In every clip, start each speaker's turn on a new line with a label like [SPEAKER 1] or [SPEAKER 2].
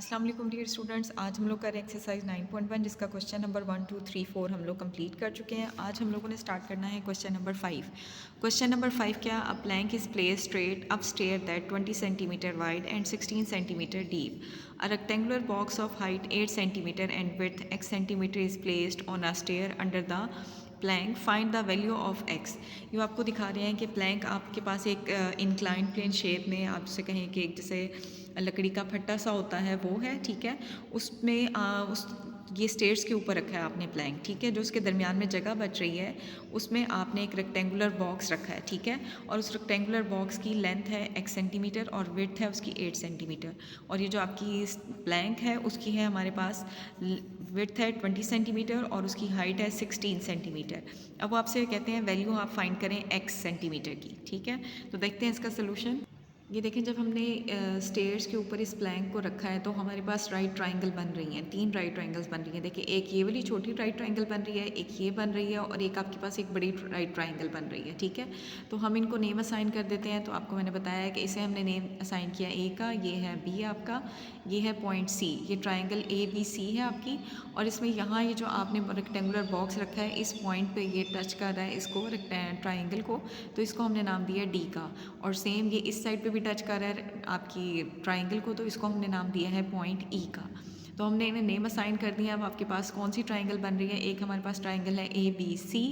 [SPEAKER 1] अस्सलाम वालेकुम dear students. आज हम लोग कर रहे हैं एक्सरसाइज 9.1 जिसका क्वेश्चन नंबर 1 2 3 4 हम लोग कंप्लीट कर चुके हैं। आज हम लोगों ने स्टार्ट करना है क्वेश्चन नंबर 5। क्वेश्चन नंबर 5 क्या, a plank is place straight up stair that 20 centimetre wide and 16 centimetre deep. A rectangular box of height 8 centimetre and width x centimetre is placed on a stair under the plank, find the value of x। ये आपको दिखा रहे हैं कि Planck आपके पास एक incline plane shape में, आपसे कहें कि एक जैसे लकड़ी का फट्टा सा होता है वो है, ठीक है। उसमें उस ये स्टेयर्स के ऊपर रखा है आपने प्लैंक, ठीक है। जो उसके दरमियान में जगह बच रही है उसमें आपने एक रेक्टेंगुलर बॉक्स रखा है, ठीक है। और उस रेक्टेंगुलर बॉक्स की लेंथ है x सेंटीमीटर और विड्थ है उसकी 8 सेंटीमीटर। और ये जो आपकी प्लैंक है उसकी है हमारे पास विड्थ है 20 सेंटीमीटर और उसकी हाइट है 16 सेंटीमीटर। अब वो आपसे कहते हैं वैल्यू आप फाइंड करें x सेंटीमीटर की, ठीक है। तो देखते हैं इसका सोल्यूशन। ये देखें, जब हमने स्टेयर्स के ऊपर इस प्लैंक को रखा है तो हमारे पास राइट ट्राइंगल बन रही हैं, 3 राइट ट्राइंगल्स बन रही हैं। देखिए, एक ये वाली छोटी राइट ट्राइंगल बन रही है, एक ये बन रही है और एक आपके पास एक बड़ी राइट ट्राइंगल बन रही है, ठीक है। तो हम इनको नेम असाइन कर देते हैं। तो आपको मैंने बताया है कि इसे हमने नेम असाइन किया ए का, ये है बी आपका, ये है पॉइंट सी, ये ट्राइंगल ए बी सी है आपकी। और इसमें यहाँ ये जो आपने रेक्टेंगुलर बॉक्स रखा है इस पॉइंट पे ये टच कर रहा है इसको ट्राइंगल को, तो इसको हमने नाम दिया डी का। और सेम ये इस साइड पे भी टच कर रहा है आपकी ट्राइंगल को, तो इसको हमने नाम दिया है पॉइंट ई का। तो हमने इन्हें नेम असाइन कर दिया। अब आपके पास कौन सी ट्राइंगल बन रही है, एक हमारे पास ट्राइंगल है ए बी सी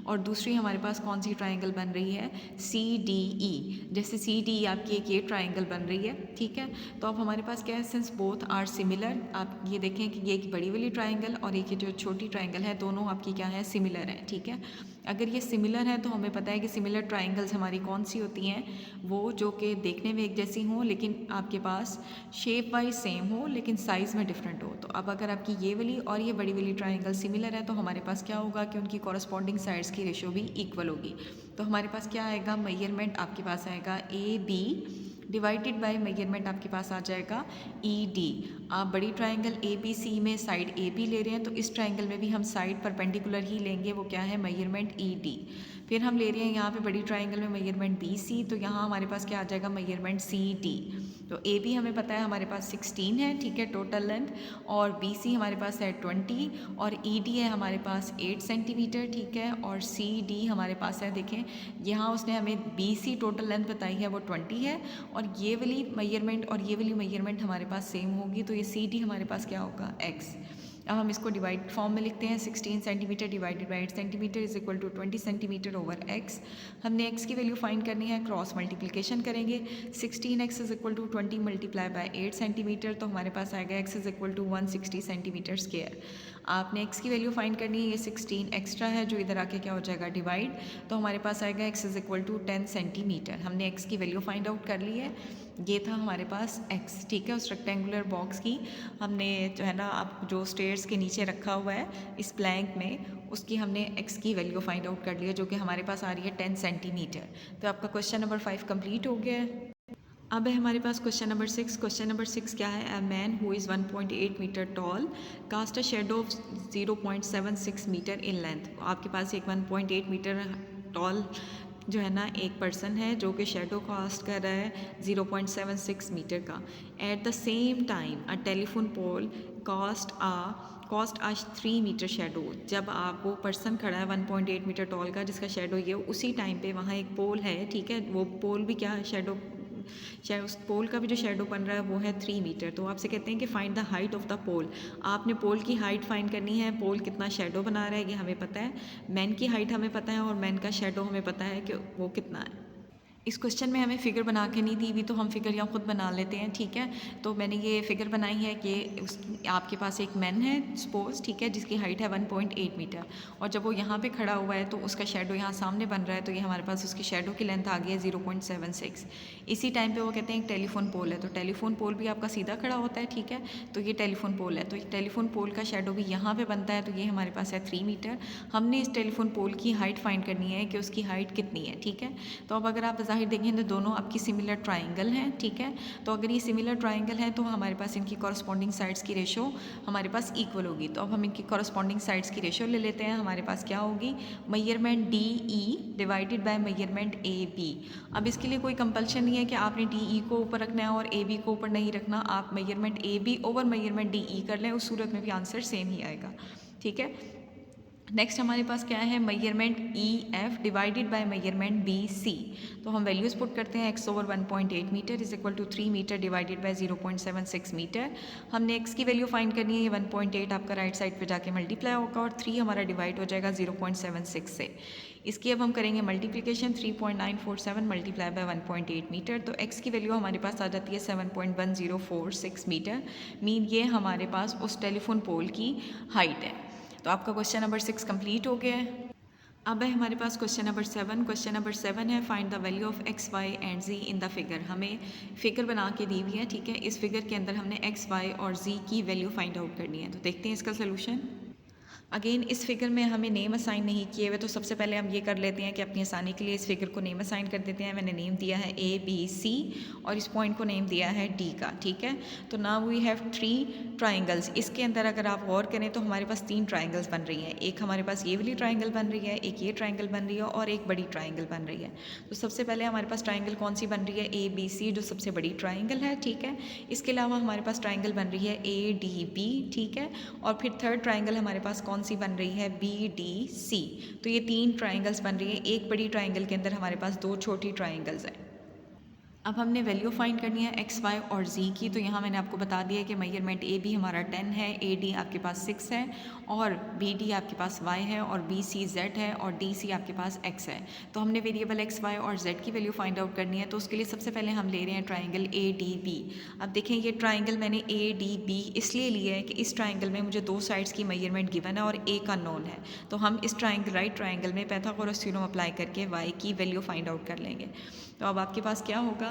[SPEAKER 1] और दूसरी हमारे पास कौन सी ट्राइंगल बन रही है सी डी ई। जैसे सी डी ई आपकी एक ये ट्राइंगल बन रही है, ठीक है। तो अब हमारे पास क्या है, सिंस बोथ आर सिमिलर, आप ये देखें कि ये एक बड़ी वाली ट्राइंगल और एक ये जो छोटी ट्राइंगल है दोनों आपकी क्या है, सिमिलर है, ठीक है। अगर ये सिमिलर है तो हमें पता है कि सिमिलर ट्राइंगल्स हमारी कौन सी होती हैं, वो जो कि देखने में एक जैसी हों लेकिन आपके पास शेप वाइज सेम हो लेकिन साइज़ में डिफरेंट हो। तो अब अगर आपकी ये वाली और ये बड़ी वाली ट्राइंगल सिमिलर है तो हमारे पास क्या होगा कि उनकी कॉरस्पॉन्डिंग साइड्स की रेशो भी इक्वल होगी। तो हमारे पास क्या आएगा, मेजरमेंट आपके पास आएगा A B divided by measurement आपके पास आ जाएगा ई डी। आप बड़ी ट्राइंगल ए बी सी में साइड ए बी ले रहे हैं तो इस ट्राइंगल में भी हम साइड परपेंडिकुलर ही लेंगे, वो क्या है, मेजरमेंट ई डी। फिर हम ले रहे हैं यहाँ पे बड़ी ट्राइंगल में मेजरमेंट बी सी, तो यहाँ हमारे पास क्या आ जाएगा, मेजरमेंट सी डी। तो ए बी हमें पता है हमारे पास 16 है, ठीक है, टोटल लेंथ, और बी सी हमारे पास है 20 और ई डी है हमारे पास 8 सेंटीमीटर, ठीक है। और सी डी हमारे पास है, देखें यहाँ उसने हमें बी सी टोटल लेंथ बताई है वो 20 है और ये वाली मेजरमेंट और ये वाली मेजरमेंट हमारे पास सेम होगी, तो ये सी डी हमारे पास क्या होगा, एक्स। अब हम इसको डिवाइड फॉर्म में लिखते हैं, 16 centimetre divided by 8 centimetre is equal to 20 centimetre over x. हमने एक्स की वैल्यू फाइंड करनी है, क्रॉस मल्टीप्लिकेशन करेंगे। 16x is equal to 20 multiply by 8 centimetre, तो हमारे पास आएगा x is equal to 160 centimetre square. आपने x की वैल्यू फाइंड करनी है, ये 16 एक्स्ट्रा है जो इधर आके क्या हो जाएगा, डिवाइड, तो हमारे पास आएगा x is equal to 10 centimetre. हमने x की वैल्यू फाइंड आउट कर ली है, ये था हमारे पास x, ठीक है। उस रेक्टेंगुलर बॉक्स की हमने जो है ना आप जो स्टेयर्स के नीचे रखा हुआ है इस प्लैंक में, उसकी हमने x की वैल्यू फाइंड आउट कर लिया जो कि हमारे पास आ रही है 10 सेंटीमीटर। तो आपका क्वेश्चन नंबर 5 कंप्लीट हो गया है। अब है हमारे पास क्वेश्चन नंबर 6। क्वेश्चन नंबर 6 क्या है, a man who is 1.8 metre tall cast a shadow of 0.76 metre in length. आपके पास एक 1.8 मीटर टॉल जो है ना एक पर्सन है जो कि शेडो कास्ट कर रहा है 0.76 मीटर का। At the same time a telephone pole cast a 3 metre shadow. जब आप वो पर्सन खड़ा है 1.8 मीटर टॉल का जिसका शेडो ये, उसी टाइम पे वहाँ एक पोल है, ठीक है। वो पोल भी क्या है, शेडो, उस पोल का भी जो शेडो बन रहा है वो है 3 मीटर। तो आपसे कहते हैं कि find the height of the pole. आपने पोल की हाइट फाइंड करनी है, पोल कितना शेडो बना रहा है ये हमें पता है, मैन की हाइट हमें पता है और मैन का शेडो हमें पता है कि वो कितना है। इस क्वेश्चन में हमें फ़िगर बना के नहीं दी हुई तो हम फ़िगर यहाँ खुद बना लेते हैं, ठीक है। तो मैंने ये फ़िगर बनाई है कि आपके पास एक मैन है सपोज, ठीक है, जिसकी हाइट है 1.8 मीटर और जब वो यहाँ पे खड़ा हुआ है तो उसका शेडो यहाँ सामने बन रहा है, तो ये हमारे पास उसकी शेडो की लेंथ आ गई है 0.76। इसी टाइम पे वो कहते हैं एक टेलीफोन पोल है, तो टेलीफोन पोल भी आपका सीधा खड़ा होता है, ठीक है। तो ये टेलीफोन पोल है, तो टेलीफोन पोल का शेडो भी यहाँ पे बनता है, तो ये हमारे पास है 3 मीटर। हमने इस टेलीफोन पोल की हाइट फाइंड करनी है कि उसकी हाइट कितनी है, ठीक है। तो अब अगर आप ज़ाहिर देखें तो दोनों आपकी सिमिलर ट्राइंगल हैं, ठीक है। तो अगर ये सिमिलर ट्राइंगल है तो हमारे पास इनकी कॉरस्पॉन्डिंग साइड्स की रेशो हमारे पास इक्वल होगी। तो अब हम इनकी कॉरस्पॉन्डिंग साइड्स की रेशो ले लेते हैं। हमारे पास क्या होगी, measurement D E divided by measurement A B. अब इसके लिए कोई कंपल्शन नहीं है कि आपने डी ई को ऊपर रखना है और ए बी को ऊपर नहीं रखना। आप measurement A B over measurement D E कर लें, उस सूरत में भी आंसर सेम ही आएगा, ठीक है। नेक्स्ट हमारे पास क्या है, measurement E F divided by measurement B C. तो हम वैल्यूज़ पुट करते हैं, x over 1.8 metre is equal to 3 metre divided by 0.76 metre. हमने x की वैल्यू फाइंड करनी है। ये 1.8 आपका राइट साइड पे जाके मल्टीप्लाई होगा और 3 हमारा डिवाइड हो जाएगा 0.76 से। इसकी अब हम करेंगे मल्टीप्लिकेशन, 3.947 मल्टीप्लाई बाय 1.8 मीटर। तो x की वैल्यू हमारे पास आ जाती है 7.1046 मीटर। मीन ये हमारे पास उस टेलीफोन पोल की हाइट है। तो आपका क्वेश्चन नंबर 6 कंप्लीट हो गया है। अब है हमारे पास क्वेश्चन नंबर 7। क्वेश्चन नंबर 7 है find the value of x, y and z in the figure. हमें फिगर बना के दी हुई है, ठीक है। इस फिगर के अंदर हमने x, y और z की वैल्यू फाइंड आउट करनी है। तो देखते हैं इसका सोल्यूशन। अगेन इस फिगर में हमें नेम असाइन नहीं किए हुए, तो सबसे पहले हम ये कर लेते हैं कि अपनी आसानी के लिए इस फिगर को नेम असाइन कर देते हैं। मैंने नेम दिया है ए बी सी और इस पॉइंट को नेम दिया है डी का, ठीक है। तो नाउ वी हैव 3 ट्राइंगल्स। इसके अंदर अगर आप गौर करें तो हमारे पास 3 ट्राइंगल्स बन रही हैं। एक हमारे पास ये वाली ट्राइंगल बन रही है, एक ये ट्राइंगल बन रही है और एक बड़ी ट्राइंगल बन रही है। तो सबसे पहले हमारे पास ट्राइंगल कौन सी बन रही है, ए बी सी, जो सबसे बड़ी ट्राइंगल है, ठीक है। इसके अलावा हमारे पास ट्राइंगल बन रही है ए डी बी, ठीक है। और फिर थर्ड ट्राइंगल हमारे पास कौन सी बन रही है, बी डी सी। तो ये 3 ट्राइंगल्स बन रही है। एक बड़ी ट्राइंगल के अंदर हमारे पास 2 छोटी ट्राइंगल्स हैं। अब हमने वैल्यू फाइंड करनी है एक्स, वाई और जी की। तो यहाँ मैंने आपको बता दिया कि मेजरमेंट ए बी हमारा 10 है, ए डी आपके पास 6 है और बी डी आपके पास वाई है और बी सी जेड है और डी सी आपके पास एक्स है। तो हमने वेरिएबल एक्स, वाई और जेड की वैल्यू फाइंड आउट करनी है। तो उसके लिए सबसे पहले हम ले रहे हैं ट्राइंगल ए डी बी। अब देखें ये ट्राइंगल मैंने ए डी बी इसलिए लिया है कि इस ट्राइंगल में मुझे 2 साइड्स की मेजरमेंट गिवन है और ए का नोन है। तो हम इस ट्राइंगल राइट ट्राइंगल में पाइथागोरस थ्योरम अप्लाई करके वाई की वैल्यू फाइंड आउट कर लेंगे। तो अब आपके पास क्या होगा,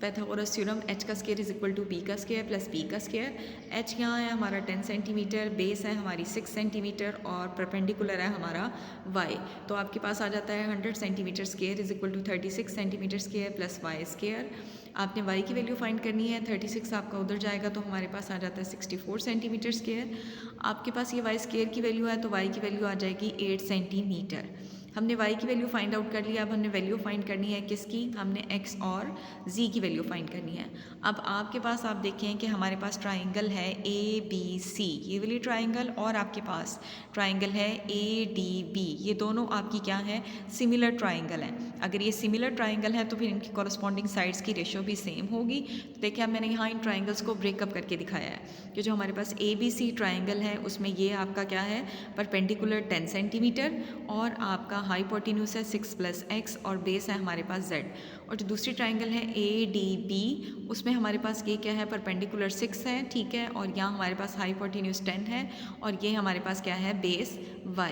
[SPEAKER 1] पाइथागोरस थ्योरम एच का square is equal to B का स्क्वायर प्लस बी का स्क्वायर। एच यहाँ है हमारा 10 सेंटीमीटर, बेस है हमारी 6 सेंटीमीटर और परपेंडिकुलर है हमारा वाई। तो आपके पास आ जाता है 100 centimetre square is equal to 36 centimetre square plus y square. आपने वाई की वैल्यू फाइंड करनी है। 36 आपका उधर जाएगा तो हमारे पास आ जाता है 64 सेंटीमीटर स्क्वायर। आपके पास ये वाई स्क्वायर की वैल्यू है तो वाई की वैल्यू आ जाएगी 8 सेंटीमीटर। हमने y की वैल्यू फाइंड आउट कर लिया। अब हमने वैल्यू फाइंड करनी है किसकी, हमने x और z की वैल्यू फाइंड करनी है। अब आपके पास आप देखें कि हमारे पास ट्राइंगल है ए बी सी, ये वाली ट्राइंगल, और आपके पास ट्राइंगल है ए डी बी। ये दोनों आपकी क्या है, सिमिलर ट्राइंगल हैं। अगर ये सिमिलर ट्राइंगल है तो फिर इनकी कॉरस्पॉन्डिंग साइड्स की रेशो भी सेम होगी। तो देखिए अब मैंने यहाँ इन ट्राइंगल्स को ब्रेकअप करके दिखाया है कि जो हमारे पास ए बी सी ट्राइंगल है उसमें ये आपका क्या है, परपेंडिकुलर 10 सेंटीमीटर और आपका हाइपोटेन्यूज है 6 + x और बेस है हमारे पास z। और जो दूसरी ट्राइंगल है ए डी बी उसमें हमारे पास ये क्या है, परपेंडिकुलर 6 है, ठीक है। और यहाँ हमारे पास हाइपोटेन्यूज 10 है और ये हमारे पास क्या है, बेस y।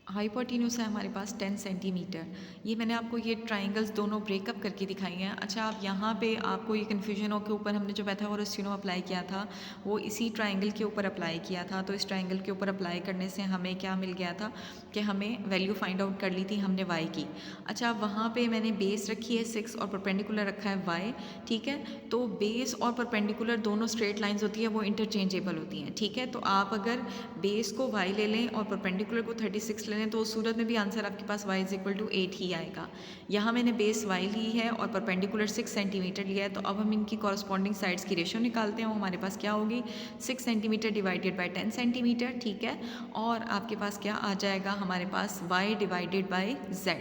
[SPEAKER 1] हाइपोटेन्यूज है हमारे पास 10 सेंटीमीटर। ये मैंने आपको ये ट्राइंगल्स दोनों ब्रेकअप करके दिखाई हैं। अच्छा, आप यहाँ पे आपको ये कन्फ्यूजन हो के ऊपर हमने जो पाइथागोरस थ्योरम अप्लाई किया था वो इसी ट्राइंगल के ऊपर अप्लाई किया था। तो इस ट्राइंगल के ऊपर अप्लाई करने से हमें क्या मिल गया था कि हमें वैल्यू फाइंड आउट कर ली थी हमने वाई की। अच्छा, वहाँ पर मैंने बेस रखी है 6 और परपेंडिकुलर रखा है वाई, ठीक है। तो बेस और परपेंडिकुलर दोनों स्ट्रेट लाइन्स होती है, वो इंटरचेंजेबल होती हैं, ठीक है। तो आप अगर बेस को वाई ले लें और परपेंडिकुलर को 36 ले लें तो उस सूरत में भी आंसर आपके पास y इज इक्वल टू 8 ही आएगा। यहाँ मैंने बेस y ली है और परपेंडिकुलर 6 सेंटीमीटर लिया है। तो अब हम इनकी कॉरस्पॉन्डिंग साइड्स की रेशो निकालते हैं। वो हमारे पास क्या होगी, 6 सेंटीमीटर डिवाइडेड बाय 10 सेंटीमीटर, ठीक है। और आपके पास क्या आ जाएगा, हमारे पास y डिवाइडेड बाय z,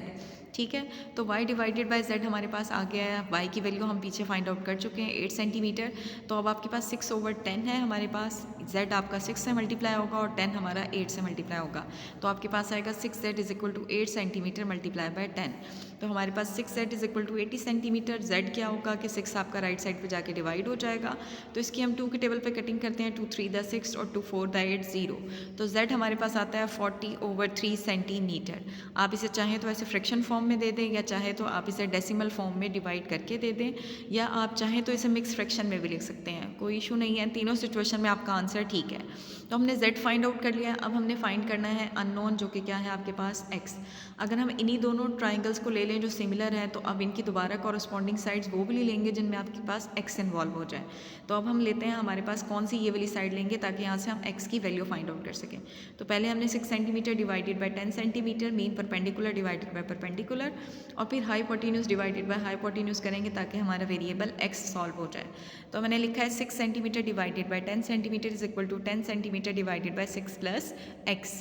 [SPEAKER 1] ठीक है। तो y डिवाइडेड बाय z हमारे पास आ गया है। y की वैल्यू हम पीछे फाइंड आउट कर चुके हैं 8 सेंटीमीटर। तो अब आपके पास 6/10 है हमारे पास, z आपका 6 से मल्टीप्लाई होगा और 10 हमारा 8 से मल्टीप्लाई होगा। तो आपके पास आएगा 6z is equal to 8 centimetre multiply by 10। तो हमारे पास 6z is equal to 80 centimetre. z क्या होगा कि 6 आपका राइट साइड पे जाके डिवाइड हो जाएगा। तो इसकी हम 2 के टेबल पे कटिंग करते हैं, 2 3 द 6 और 2 4 द 8 0। तो z हमारे पास आता है 40/3 सेंटीमीटर। आप इसे चाहें तो ऐसे फ्रैक्शन फॉर्म फॉर्म में दे दें, या चाहे तो आप इसे डेसिमल फॉर्म में डिवाइड करके दे दें, या आप चाहें तो इसे मिक्स फ्रैक्शन में भी लिख सकते हैं, कोई इशू नहीं है। तीनों सिचुएशन में आपका आंसर ठीक है। तो हमने z फाइंड आउट कर लिया। अब हमने फाइंड करना है अननोन, जो कि क्या है आपके पास x। अगर हम इन्हीं दोनों ट्राइंगल्स को ले लें जो सिमिलर हैं, तो अब इनकी दोबारा कॉरस्पॉन्डिंग साइड्स वो भी लेंगे जिनमें आपके पास x इन्वॉल्व हो जाए। तो अब हम लेते हैं हमारे पास कौन सी, ये वाली साइड लेंगे ताकि यहाँ से हम x की वैल्यू फाइंड आउट कर सकें। तो पहले हमने 6 centimetre divided by 10 centimetre, mean perpendicular divided by perpendicular, और फिर हाइपोटेन्यूज डिवाइडेड बाय हाइपोटेन्यूज करेंगे ताकि हमारा वेरिएबल x सॉल्व हो जाए। तो मैंने लिखा है 6 centimetre divided by 10 centimetre is equal to 10 centimetre divided by 6 plus x।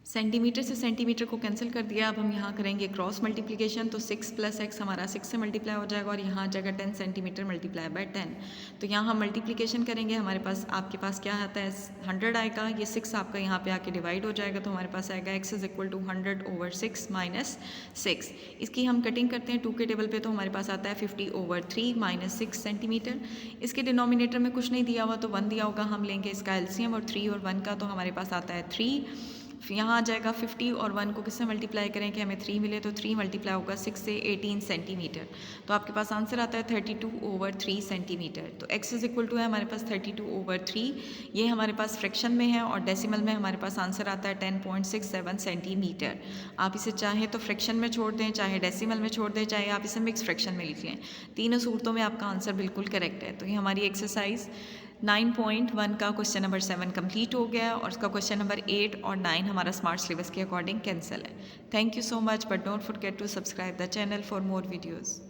[SPEAKER 1] Centimetre से सेंटीमीटर को कैंसिल कर दिया। अब हम यहाँ करेंगे क्रॉस मल्टीप्लिकेशन, तो 6 प्लस एक्स हमारा 6 से मल्टीप्लाई हो जाएगा, और यहाँ आ जाएगा 10 सेंटीमीटर मल्टीप्लाई बाय 10। तो यहाँ हम मल्टीप्लिकेशन करेंगे, हमारे पास आपके पास क्या आता है 100 आएगा, ये 6 आपका यहाँ पे आके डिवाइड हो जाएगा, तो हमारे पास आएगा x is equal to 100/6 minus 6। इसकी हम कटिंग करते हैं 2 के टेबल पे, तो हमारे पास आता है 50/3 माइनस 6 सेंटीमीटर। इसके डिनोमिनेटर में कुछ नहीं दिया हुआ तो 1 दिया होगा, हम लेंगे इसका एलसीएम और 3 और 1 का, तो हमारे पास आता है 3। यहाँ आ जाएगा 50 और 1 को किससे मल्टीप्लाई करें कि हमें 3 मिले, तो 3 मल्टीप्लाई होगा 6 से 18 सेंटीमीटर। तो आपके पास आंसर आता है 32/3 सेंटीमीटर। तो x इज इक्वल टू है हमारे पास 32/3, ये हमारे पास फ्रैक्शन में है, और डेसिमल में हमारे पास आंसर आता है 10.67 सेंटीमीटर। आप इसे चाहे तो फ्रैक्शन में छोड़ दें, चाहे डेसिमल में छोड़ दें, चाहे आप इसे मिक्स फ्रैक्शन में लिख लें, तीनों सूरतों में आपका आंसर बिल्कुल करेक्ट है। तो ये हमारी एक्सरसाइज 9.1 का क्वेश्चन नंबर 7 कंप्लीट हो गया, और उसका क्वेश्चन नंबर 8 और 9 हमारा स्मार्ट सिलेबस के अकॉर्डिंग कैंसिल है। Thank you so much, but don't forget to subscribe the channel for more videos.